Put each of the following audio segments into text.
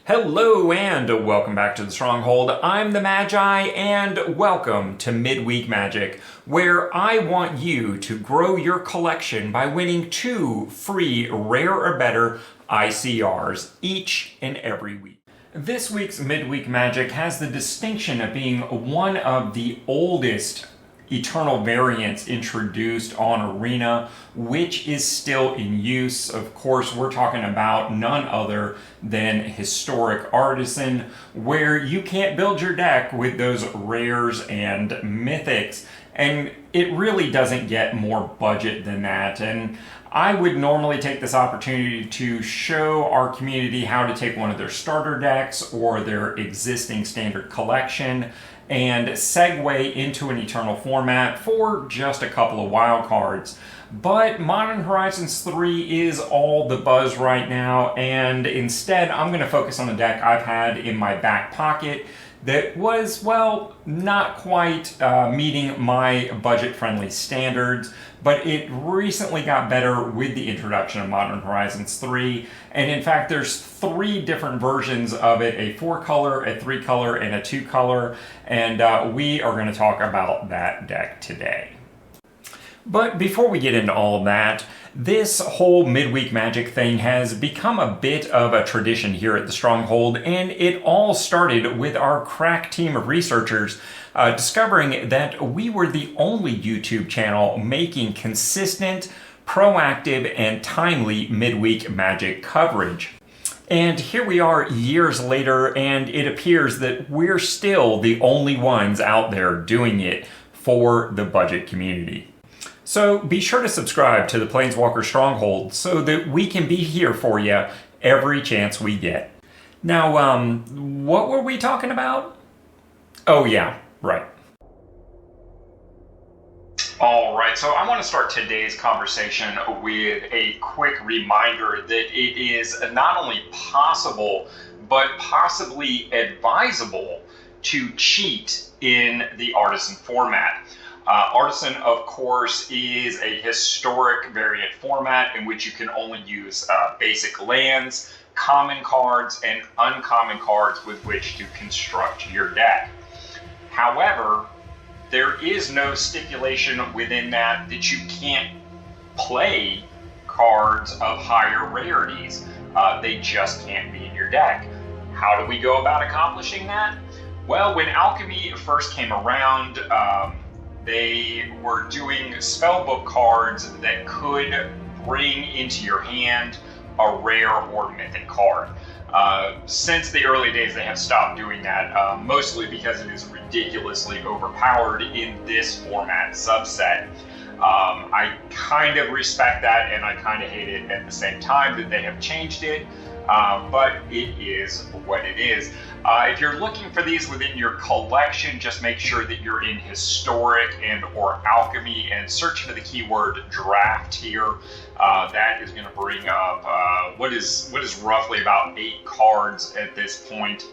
Hello and welcome back to the Stronghold. I'm the Magi and welcome to Midweek Magic, where I want you to grow your collection by winning 2 free Rare or Better ICRs each and every week. This week's Midweek Magic has the distinction of being one of the oldest Eternal variants introduced on Arena, which is still in use. Of course, we're talking about none other than historic Artisan, where you can't build your deck with those rares and mythics, and it really doesn't get more budget than that. And I would normally take this opportunity to show our community how to take one of their starter decks or their existing standard collection and segue into an Eternal format for just a couple of wild cards. But Modern Horizons 3 is all the buzz right now, and instead I'm going to focus on a deck I've had in my back pocket that was, well, not quite meeting my budget-friendly standards, but it recently got better with the introduction of Modern Horizons 3, and in fact there's 3 different versions of it, a 4-color, a 3-color, and a 2-color, and we are going to talk about that deck today. But before we get into all that, this whole Midweek Magic thing has become a bit of a tradition here at the Stronghold, and it all started with our crack team of researchers discovering that we were the only YouTube channel making consistent, proactive, and timely Midweek Magic coverage. And here we are years later, and it appears that we're still the only ones out there doing it for the budget community. So be sure to subscribe to the Planeswalker Stronghold so that we can be here for you every chance we get. Now, what were we talking about? Oh yeah, right. All right, so I want to start today's conversation with a quick reminder that it is not only possible, but possibly advisable to cheat in the Artisan format. Artisan, of course, is a historic variant format in which you can only use basic lands, common cards, and uncommon cards with which to construct your deck. However, there is no stipulation within that you can't play cards of higher rarities. They just can't be in your deck. How do we go about accomplishing that? Well, when Alchemy first came around, they were doing spellbook cards that could bring into your hand a rare or mythic card. Since the early days, they have stopped doing that, mostly because it is ridiculously overpowered in this format subset. I kind of respect that, and I kind of hate it at the same time that they have changed it, but it is what it is. If you're looking for these within your collection, just make sure that you're in Historic and or Alchemy and search for the keyword draft here. That is going to bring up what is roughly about 8 cards at this point.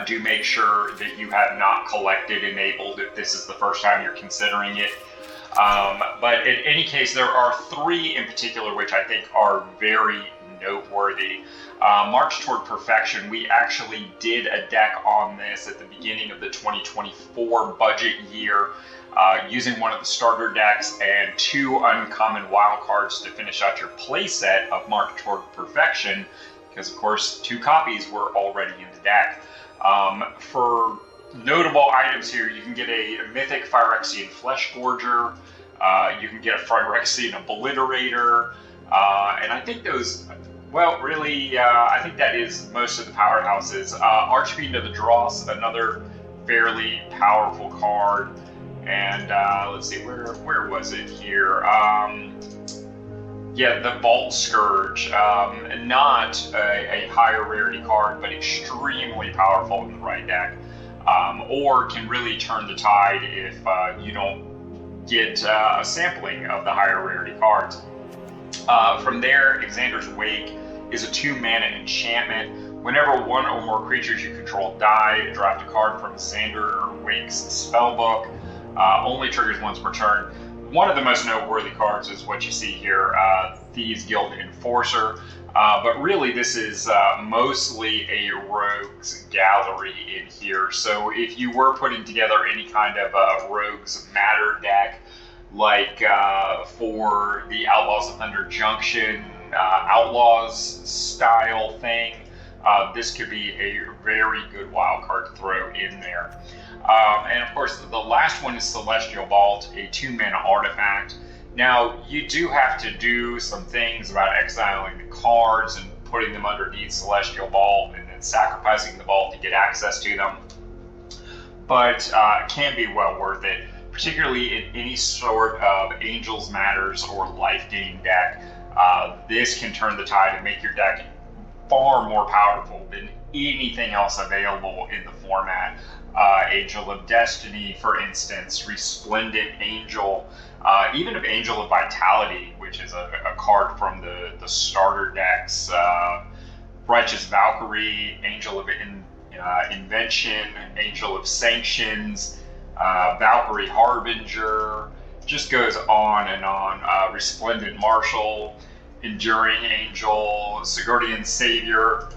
Do make sure that you have not collected enabled if this is the first time you're considering it. But in any case, there are 3 in particular which I think are very noteworthy. March Toward Perfection, we actually did a deck on this at the beginning of the 2024 budget year, using one of the starter decks and 2 uncommon wild cards to finish out your playset of March Toward Perfection, because of course 2 copies were already in the deck. For notable items here, you can get a Mythic Phyrexian Flesh Gorger, you can get a Phyrexian Obliterator, and I think those, well, really, I think that is most of the powerhouses. Archfiend of the Dross, another fairly powerful card, and let's see, where was it here? Yeah, the Vault Scourge, not a higher rarity card, but extremely powerful in the right deck, or can really turn the tide if you don't get a sampling of the higher rarity cards. From there, Xander's Wake is a 2-mana enchantment. Whenever 1 or more creatures you control die, draft a card from Xander Wake's spellbook. Only triggers once per turn. One of the most noteworthy cards is what you see here, Thieves Guild Enforcer. But really, this is mostly a rogues gallery in here. So if you were putting together any kind of rogues matter deck, like for the Outlaws of Thunder Junction, Outlaws style thing, this could be a very good wild card to throw in there. And of course, the last one is Celestial Vault, a 2-mana artifact. Now, you do have to do some things about exiling the cards and putting them underneath Celestial Vault and then sacrificing the vault to get access to them. But it can be well worth it, particularly in any sort of Angels Matters or Life Gain deck. This can turn the tide and make your deck far more powerful than anything else available in the format. Angel of Destiny, for instance, Resplendent Angel, even of Angel of Vitality, which is a card from the starter decks, Righteous Valkyrie, Angel of Invention, Angel of Sanctions, Valkyrie Harbinger, just goes on and on. Resplendent Marshal, Enduring Angel, Sigurdian Savior,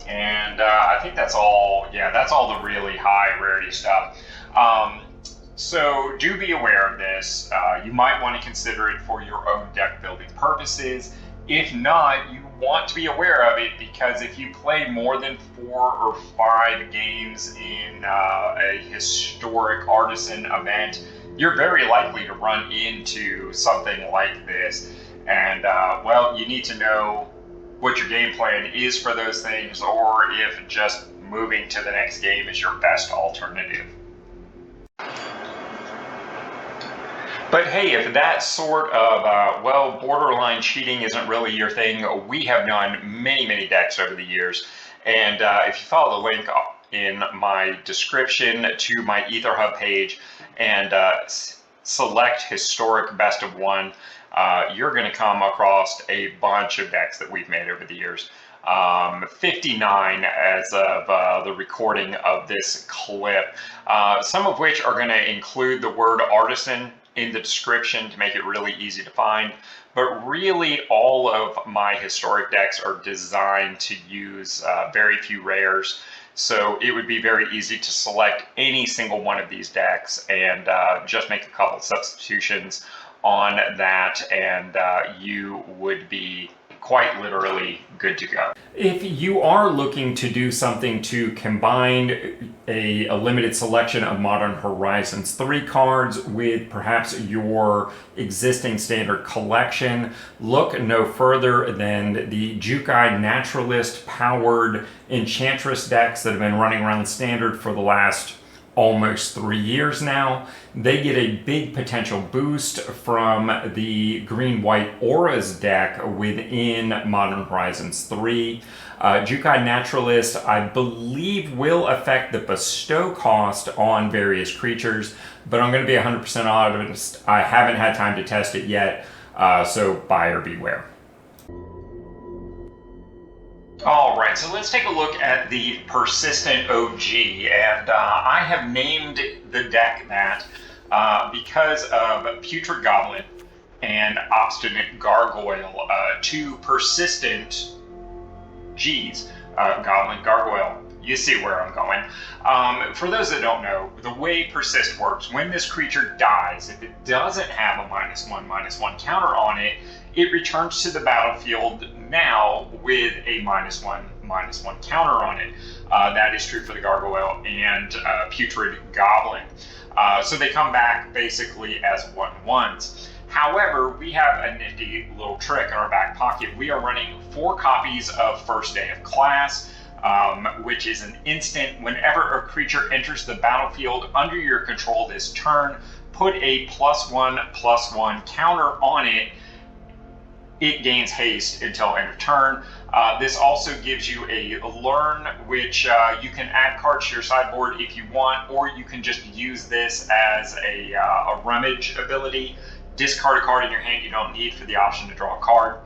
and I think that's all. Yeah, that's all the really high rarity stuff. So do be aware of this. You might want to consider it for your own deck building purposes. If not, you want to be aware of it, because if you play more than 4 or 5 games in a historic Artisan event, you're very likely to run into something like this. And, well, you need to know what your game plan is for those things, or if just moving to the next game is your best alternative. But hey, if that sort of, well, borderline cheating isn't really your thing, we have done many decks over the years. And if you follow the link in my description to my Aetherhub page and select Historic Best of One, you're going to come across a bunch of decks that we've made over the years. 59 as of the recording of this clip, some of which are going to include the word Artisan in the description to make it really easy to find. But really, all of my historic decks are designed to use very few rares. So it would be very easy to select any single one of these decks and just make a couple substitutions on that, and you would be quite literally good to go. If you are looking to do something to combine a limited selection of Modern Horizons 3 cards with perhaps your existing standard collection, look no further than the Jukai Naturalist powered Enchantress decks that have been running around standard for the last almost 3 years now. They get a big potential boost from the green-white Auras deck within Modern Horizons 3. Jukai Naturalist, I believe, will affect the bestow cost on various creatures, but I'm going to be 100% honest, I haven't had time to test it yet, so buyer beware. All right, so let's take a look at the Persistent OG, and I have named the deck that because of Putrid Goblin and Obstinate Gargoyle, two persistent Gs, Goblin, Gargoyle. You see where I'm going. For those that don't know, the way Persist works, when this creature dies, if it doesn't have a -1/-1 counter on it, it returns to the battlefield now with a -1/-1 counter on it. That is true for the Gargoyle and Putrid Goblin. So they come back basically as 1/1s. However, we have a nifty little trick in our back pocket. We are running 4 copies of First Day of Class, which is an instant. Whenever a creature enters the battlefield under your control this turn, put a +1/+1 counter on it. It gains haste until end of turn. This also gives you a learn, which you can add cards to your sideboard if you want, or you can just use this as a rummage ability. Discard a card in your hand you don't need for the option to draw a card.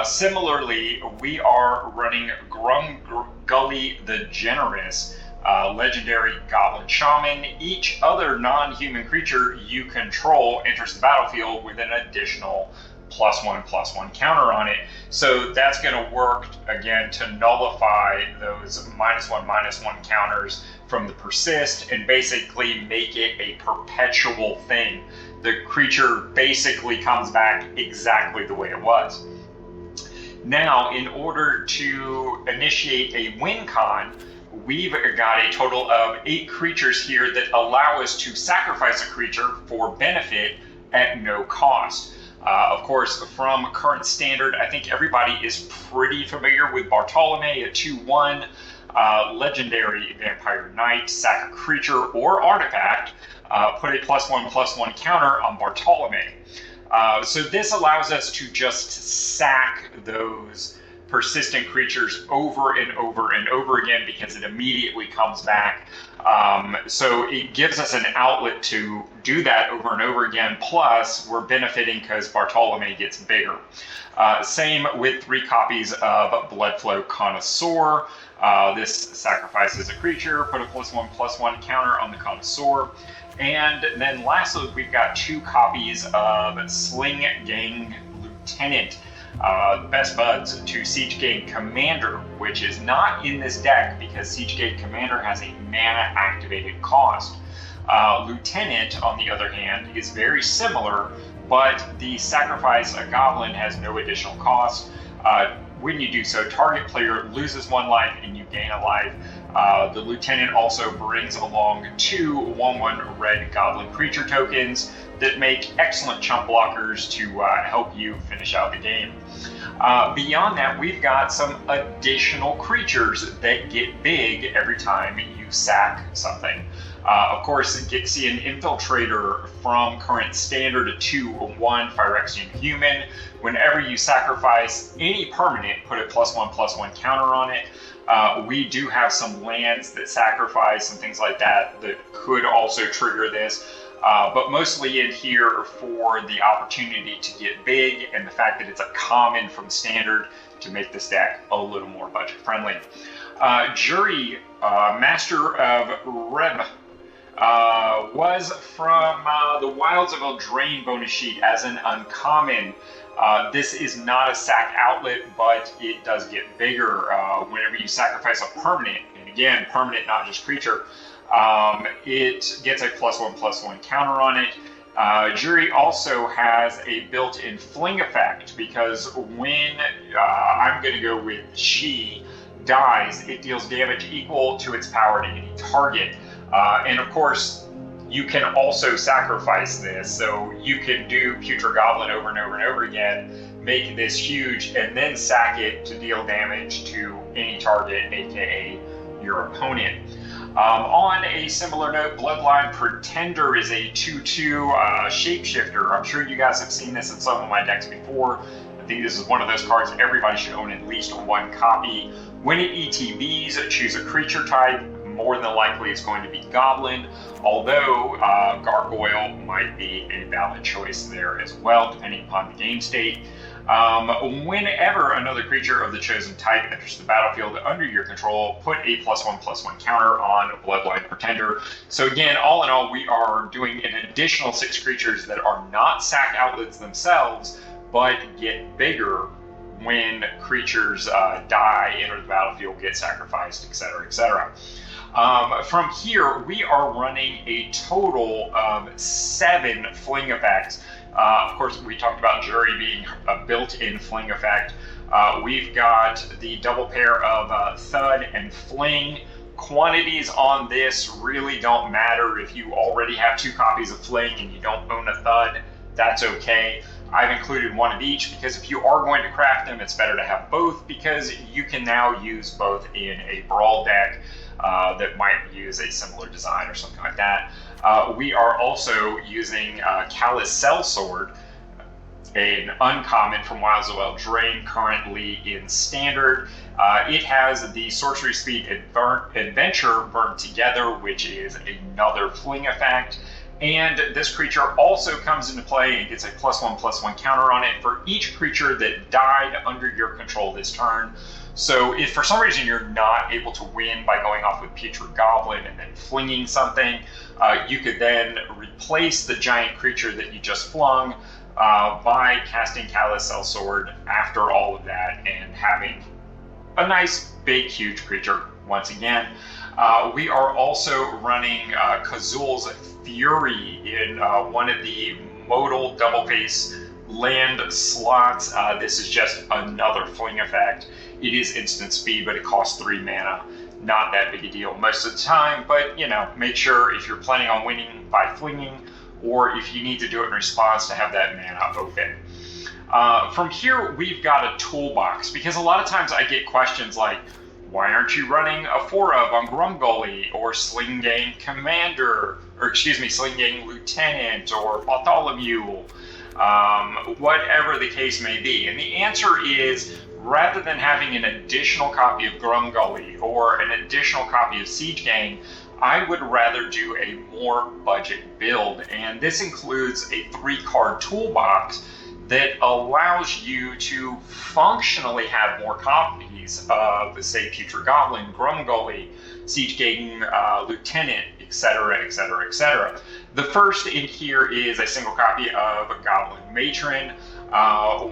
Similarly, we are running Grumgully the Generous, legendary Goblin Shaman. Each other non-human creature you control enters the battlefield with an additional +1/+1 counter on it. So that's going to work again to nullify those -1/-1 counters from the persist and basically make it a perpetual thing. The creature basically comes back exactly the way it was. Now, in order to initiate a win con, we've got a total of 8 creatures here that allow us to sacrifice a creature for benefit at no cost. Of course, from current standard, I think everybody is pretty familiar with Bartolome, a 2/1 legendary vampire knight, sack a creature or artifact, put a +1/+1 counter on Bartolome. So this allows us to just sack those persistent creatures over and over and over again because it immediately comes back. So it gives us an outlet to do that over and over again, plus we're benefiting because Bartolome gets bigger. Same with 3 copies of Bloodflow Connoisseur. This sacrifices a creature, put a +1/+1 counter on the Connoisseur. And then lastly, we've got 2 copies of Sling Gang Lieutenant. Best buds to Siege Gate Commander, which is not in this deck because Siege Gate Commander has a mana activated cost. Lieutenant, on the other hand, is very similar, but the sacrifice a goblin has no additional cost. When you do so, target player loses 1 life and you gain a life. The Lieutenant also brings along 2 1/1 red goblin creature tokens that make excellent chump blockers to help you finish out the game. Beyond that, we've got some additional creatures that get big every time you sack something. Of course, Gixian Infiltrator from current standard, a 2/1 Phyrexian human. Whenever you sacrifice any permanent, put a +1/+1 counter on it. We do have some lands that sacrifice and things like that that could also trigger this. But mostly in here for the opportunity to get big and the fact that it's a common from standard to make this deck a little more budget friendly. Jury, Master of Reb, was from the Wilds of Eldraine bonus sheet as an uncommon. This is not a sack outlet, but it does get bigger whenever you sacrifice a permanent. And again, permanent, not just creature. It gets a +1/+1 counter on it. Jury also has a built-in fling effect because when I'm going to go with she dies, it deals damage equal to its power to any target. And of course, you can also sacrifice this, so you can do Putrid Goblin over and over and over again, make this huge, and then sack it to deal damage to any target, aka your opponent. On a similar note, Bloodline Pretender is a 2/2 shapeshifter. I'm sure you guys have seen this in some of my decks before. I think this is one of those cards everybody should own at least 1 copy. When it ETBs, choose a creature type. More than likely it's going to be Goblin, although Gargoyle might be a valid choice there as well, depending upon the game state. Whenever another creature of the chosen type enters the battlefield under your control, put a +1/+1 counter on Bloodline Pretender. So again, all in all, we are doing an additional 6 creatures that are not sack outlets themselves, but get bigger when creatures die, enter the battlefield, get sacrificed, etc., etc. From here, we are running a total of 7 fling effects. Of course, we talked about Jury being a built-in fling effect. We've got the double pair of Thud and Fling. Quantities on this really don't matter. If you already have 2 copies of Fling and you don't own a Thud, that's okay. I've included 1 of each because if you are going to craft them, it's better to have both because you can now use both in a Brawl deck that might use a similar design or something like that. We are also using Callous Sellsword, an uncommon from Wilds of Eldraine, currently in Standard. It has the Sorcery Speed Adventure Burn Together, which is another fling effect. And this creature also comes into play and gets a +1/+1 counter on it for each creature that died under your control this turn. So if for some reason you're not able to win by going off with Putrid Goblin and then flinging something, you could then replace the giant creature that you just flung by casting Callous Sellsword after all of that and having a nice, big, huge creature once again. We are also running Kazul's Fury in one of the modal double face land slots. This is just another fling effect. It is instant speed, but it costs 3 mana. Not that big a deal most of the time, but make sure if you're planning on winning by flinging, or if you need to do it in response, to have that mana open. From here, we've got a toolbox, because a lot of times I get questions like, why aren't you running a 4-of on Grumgully, or Sling Gang Commander, or Sling Gang Lieutenant, or Bartholomew, whatever the case may be? And the answer is, rather than having an additional copy of Grumgully or an additional copy of Siege Gang, I would rather do a more budget build. And this includes a 3-card toolbox that allows you to functionally have more copies of, say, Putrid Goblin, Grumgully, Siege Gang Lieutenant, etc., etc., etc. The first in here is a single copy of Goblin Matron.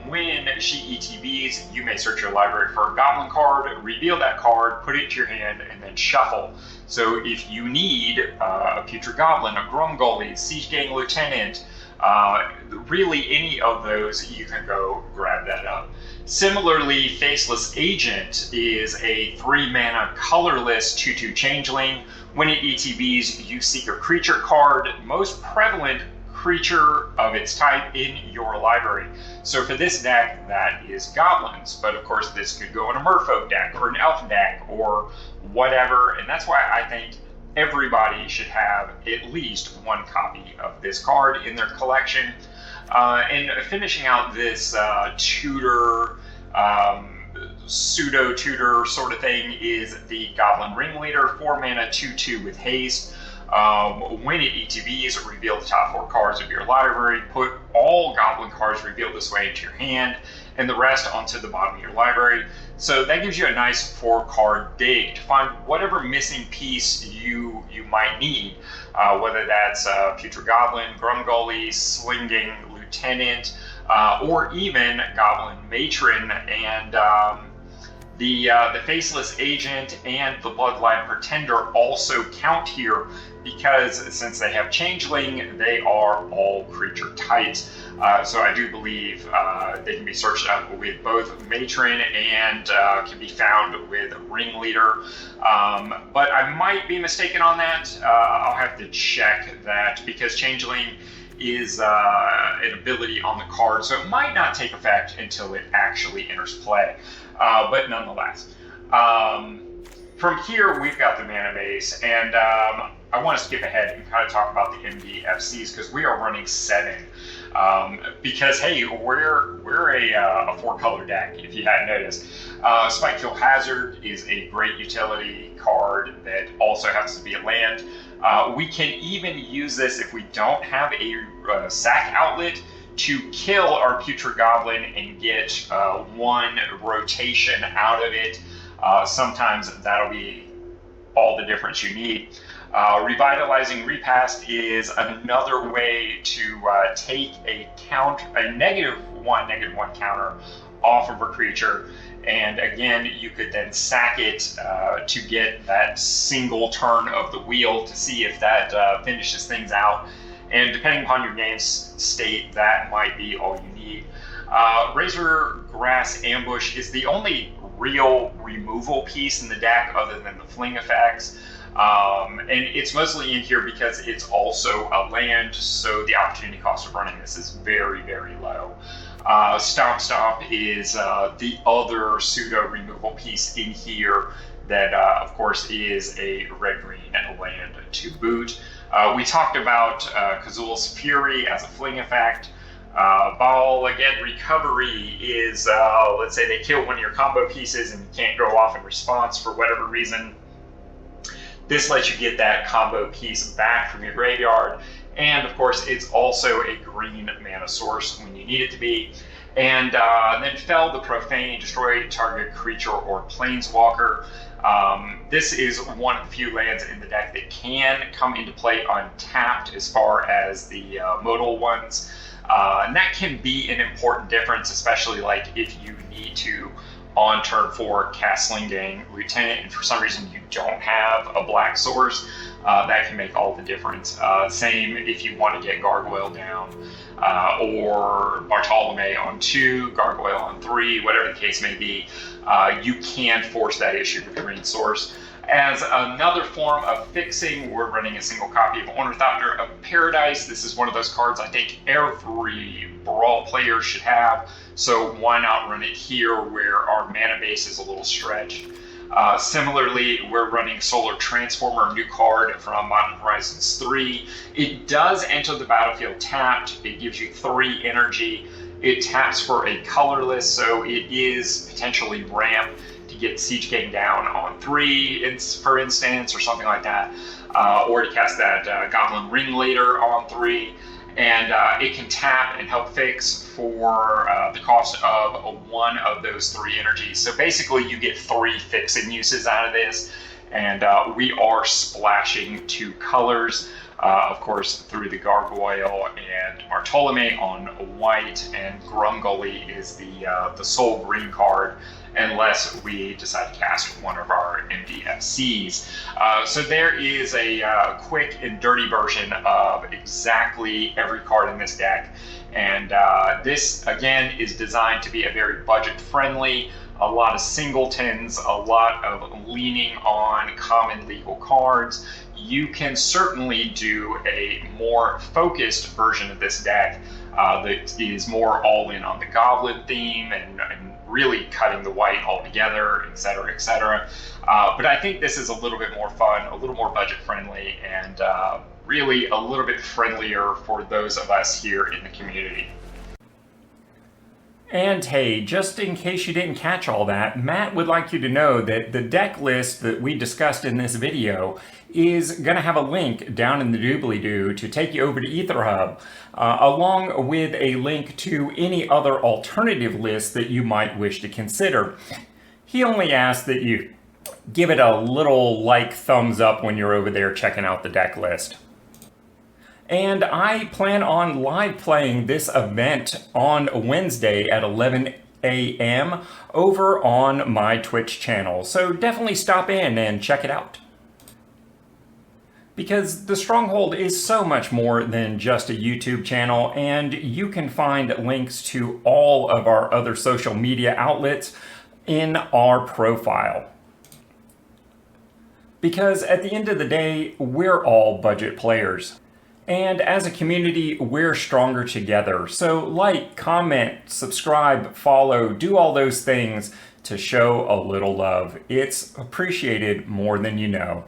When she ETBs, you may search your library for a Goblin card, reveal that card, put it to your hand, and then shuffle. So if you need a Putrid Goblin, a Grumgully, Siege Gang Lieutenant, really any of those, you can go grab that up. Similarly, Faceless Agent is a 3-mana colorless 2/2 changeling. When it ETBs, you seek a creature card, most prevalent creature of its type in your library. So for this deck, that is goblins, but of course this could go in a merfolk deck or an elf deck or whatever, and that's why I think everybody should have at least one copy of this card in their collection. And finishing out this tutor, pseudo-tutor sort of thing is the Goblin Ringleader, 4-mana 2/2 with haste. When it ETBs, reveal the top 4 cards of your library, put all Goblin cards revealed this way into your hand, and the rest onto the bottom of your library. So that gives you a nice 4-card dig to find whatever missing piece you might need, whether that's Putrid Goblin, Grumgully, Sling Gang Lieutenant, or even Goblin Matron, and the Faceless Agent and the Bloodline Pretender also count here, because since they have Changeling, they are all creature types. So I do believe they can be searched up with both Matron and can be found with Ringleader. But I might be mistaken on that. I'll have to check that, because Changeling is an ability on the card, so it might not take effect until it actually enters play. But nonetheless. From here, we've got the mana base, and I want to skip ahead and kind of talk about the MDFCs, because we are running 7. Because, hey, we're a 4-color deck, if you hadn't noticed. Spikekill Hazard is a great utility card that also happens to be a land. We can even use this if we don't have a sack outlet to kill our Putrid Goblin and get 1 rotation out of it. Sometimes that'll be all the difference you need. Revitalizing Repast is another way to take a -1 counter off of a creature, and again, you could then sack it to get that single turn of the wheel to see if that finishes things out. And depending upon your game state, that might be all you need. Razor Grass Ambush is the only real removal piece in the deck other than the fling effects. And it's mostly in here because it's also a land, so the opportunity cost of running this is very, very low. Stomp Stomp is the other pseudo removal piece in here that, of course, is a red-green land to boot. We talked about Kazul's Fury as a fling effect. Ball again recovery is, let's say they kill one of your combo pieces and you can't go off in response for whatever reason. This lets you get that combo piece back from your graveyard. And of course, it's also a green mana source when you need it to be. And then Fell the Profane, destroy target creature or planeswalker. This is one of the few lands in the deck that can come into play untapped as far as the modal ones. And that can be an important difference, especially like if you need to, on turn 4, cast Sling Gang Lieutenant, and for some reason you don't have a black source, that can make all the difference. Same if you want to get Gargoyle down, or Bartolome on 2, Gargoyle on 3, whatever the case may be. You can force that issue with green source. As another form of fixing, we're running a single copy of Ornithopter of Paradise. This is one of those cards I think every Brawl player should have, so why not run it here where our mana base is a little stretched. Similarly, we're running Solar Transformer, new card from Modern Horizons 3. It does enter the battlefield tapped. It gives you 3 energy. It taps for a colorless, so it is potentially ramp to get Siege Gang down on 3, for instance, or something like that, or to cast that Goblin Ringleader on 3. And it can tap and help fix for the cost of 1 of those 3 energies. So basically you get 3 fixing uses out of this, and we are splashing 2 colors, of course, through the Gargoyle and Bartolome on white, and Grumgully is the sole green card, unless we decide to cast one of our MDFCs. So there is a quick and dirty version of exactly every card in this deck. And this, again, is designed to be a very budget-friendly, a lot of singletons, a lot of leaning on common legal cards. You can certainly do a more focused version of this deck that is more all in on the Goblin theme and really cutting the white altogether, etc., etc. But I think this is a little bit more fun, a little more budget friendly, and really a little bit friendlier for those of us here in the community. And hey, just in case you didn't catch all that, Matt would like you to know that the deck list that we discussed in this video is going to have a link down in the doobly-doo to take you over to Aetherhub, along with a link to any other alternative lists that you might wish to consider. He only asks that you give it a little thumbs up when you're over there checking out the deck list. And I plan on live playing this event on Wednesday at 11 a.m. over on my Twitch channel, so definitely stop in and check it out. Because the Stronghold is so much more than just a YouTube channel, and you can find links to all of our other social media outlets in our profile. Because at the end of the day, we're all budget players. And as a community, we're stronger together. So like, comment, subscribe, follow, do all those things to show a little love. It's appreciated more than you know.